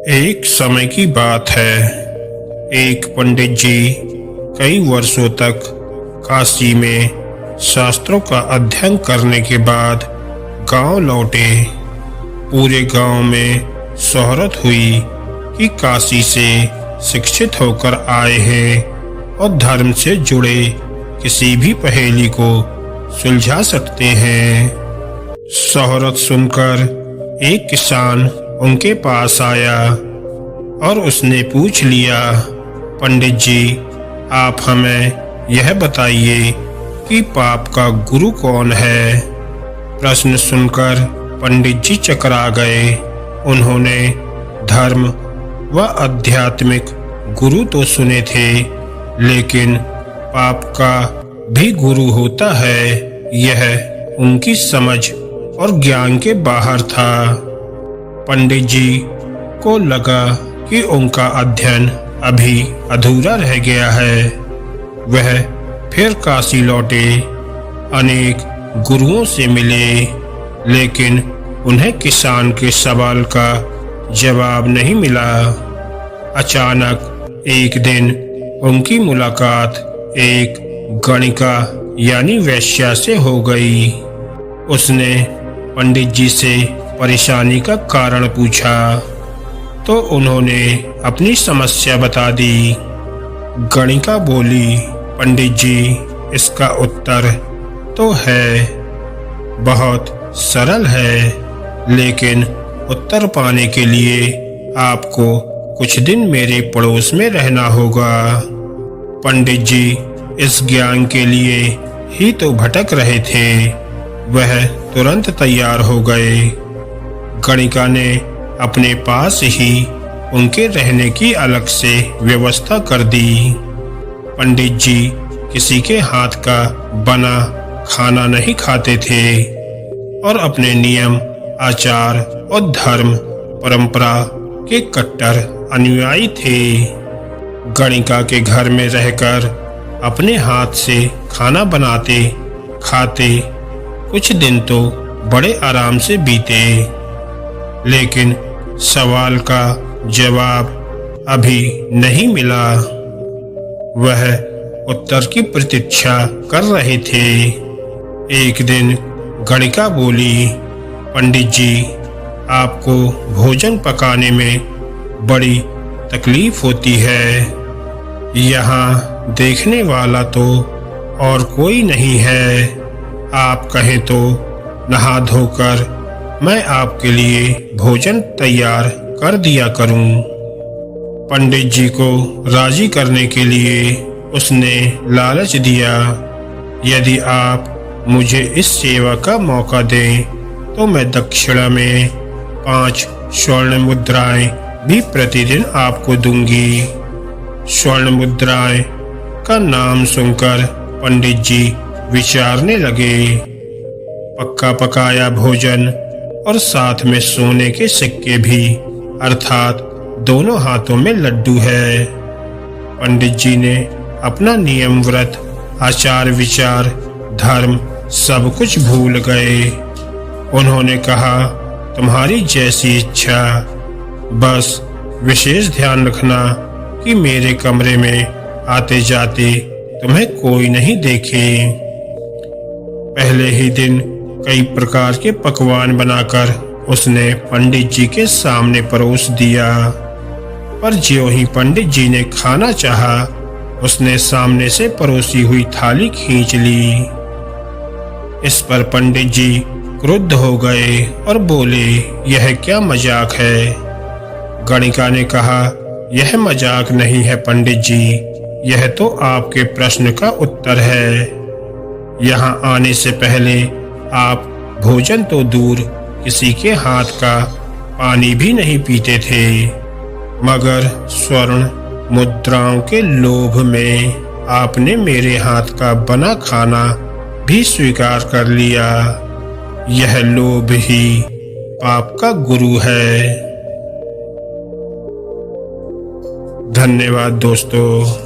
एक समय की बात है। एक पंडित जी कई वर्षों तक काशी में शास्त्रों का अध्ययन करने के बाद गांव लौटे। पूरे गांव में शोहरत हुई कि काशी से शिक्षित होकर आए हैं और धर्म से जुड़े किसी भी पहेली को सुलझा सकते हैं। शोहरत सुनकर एक किसान उनके पास आया और उसने पूछ लिया, पंडित जी, आप हमें यह बताइए कि पाप का गुरु कौन है। प्रश्न सुनकर पंडित जी चकरा गए। उन्होंने धर्म व आध्यात्मिक गुरु तो सुने थे, लेकिन पाप का भी गुरु होता है, यह उनकी समझ और ज्ञान के बाहर था। पंडित जी को लगा कि उनका अध्ययन अभी अधूरा रह गया है। वह फिर काशी लौटे, अनेक गुरुओं से मिले, लेकिन उन्हें किसान के सवाल का जवाब नहीं मिला। अचानक एक दिन उनकी मुलाकात एक गणिका यानी वेश्या से हो गई। उसने पंडित जी से परेशानी का कारण पूछा तो उन्होंने अपनी समस्या बता दी। गणिका बोली, पंडित जी, इसका उत्तर तो है, बहुत सरल है, लेकिन उत्तर पाने के लिए आपको कुछ दिन मेरे पड़ोस में रहना होगा। पंडित जी इस ज्ञान के लिए ही तो भटक रहे थे। वह तुरंत तैयार हो गए। गणिका ने अपने पास ही उनके रहने की अलग से व्यवस्था कर दी। पंडित जी किसी के हाथ का बना खाना नहीं खाते थे और अपने नियम, आचार और धर्म परंपरा के कट्टर अनुयायी थे। गणिका के घर में रहकर अपने हाथ से खाना बनाते खाते कुछ दिन तो बड़े आराम से बीते, लेकिन सवाल का जवाब अभी नहीं मिला। वह उत्तर की प्रतीक्षा कर रहे थे। एक दिन गणिका बोली, पंडित जी, आपको भोजन पकाने में बड़ी तकलीफ होती है। यहाँ देखने वाला तो और कोई नहीं है। आप कहें तो नहा धोकर मैं आपके लिए भोजन तैयार कर दिया करूं। पंडित जी को राजी करने के लिए उसने लालच दिया, यदि आप मुझे इस सेवा का मौका दें तो मैं दक्षिणा में 5 स्वर्ण मुद्राएं भी प्रतिदिन आपको दूंगी। स्वर्ण मुद्राएं का नाम सुनकर पंडित जी विचारने लगे। पक्का पकाया भोजन और साथ में सोने के सिक्के भी, अर्थात दोनों हाथों में लड्डू है। पंडित जी ने अपना नियम, व्रत, आचार विचार, धर्म सब कुछ भूल गए। उन्होंने कहा, तुम्हारी जैसी इच्छा, बस विशेष ध्यान रखना कि मेरे कमरे में आते जाते तुम्हें कोई नहीं देखे। पहले ही दिन कई प्रकार के पकवान बनाकर उसने पंडित जी के सामने परोस दिया, पर ज्यों ही पंडित जी ने खाना चाहा, उसने सामने से परोसी हुई थाली खींच ली। इस पर पंडित जी क्रुद्ध हो गए और बोले, यह क्या मजाक है। गणिका ने कहा, यह मजाक नहीं है पंडित जी, यह तो आपके प्रश्न का उत्तर है। यहाँ आने से पहले आप भोजन तो दूर किसी के हाथ का पानी भी नहीं पीते थे, मगर स्वर्ण मुद्राओं के लोभ में आपने मेरे हाथ का बना खाना भी स्वीकार कर लिया। यह लोभ ही पाप का गुरु है। धन्यवाद दोस्तों।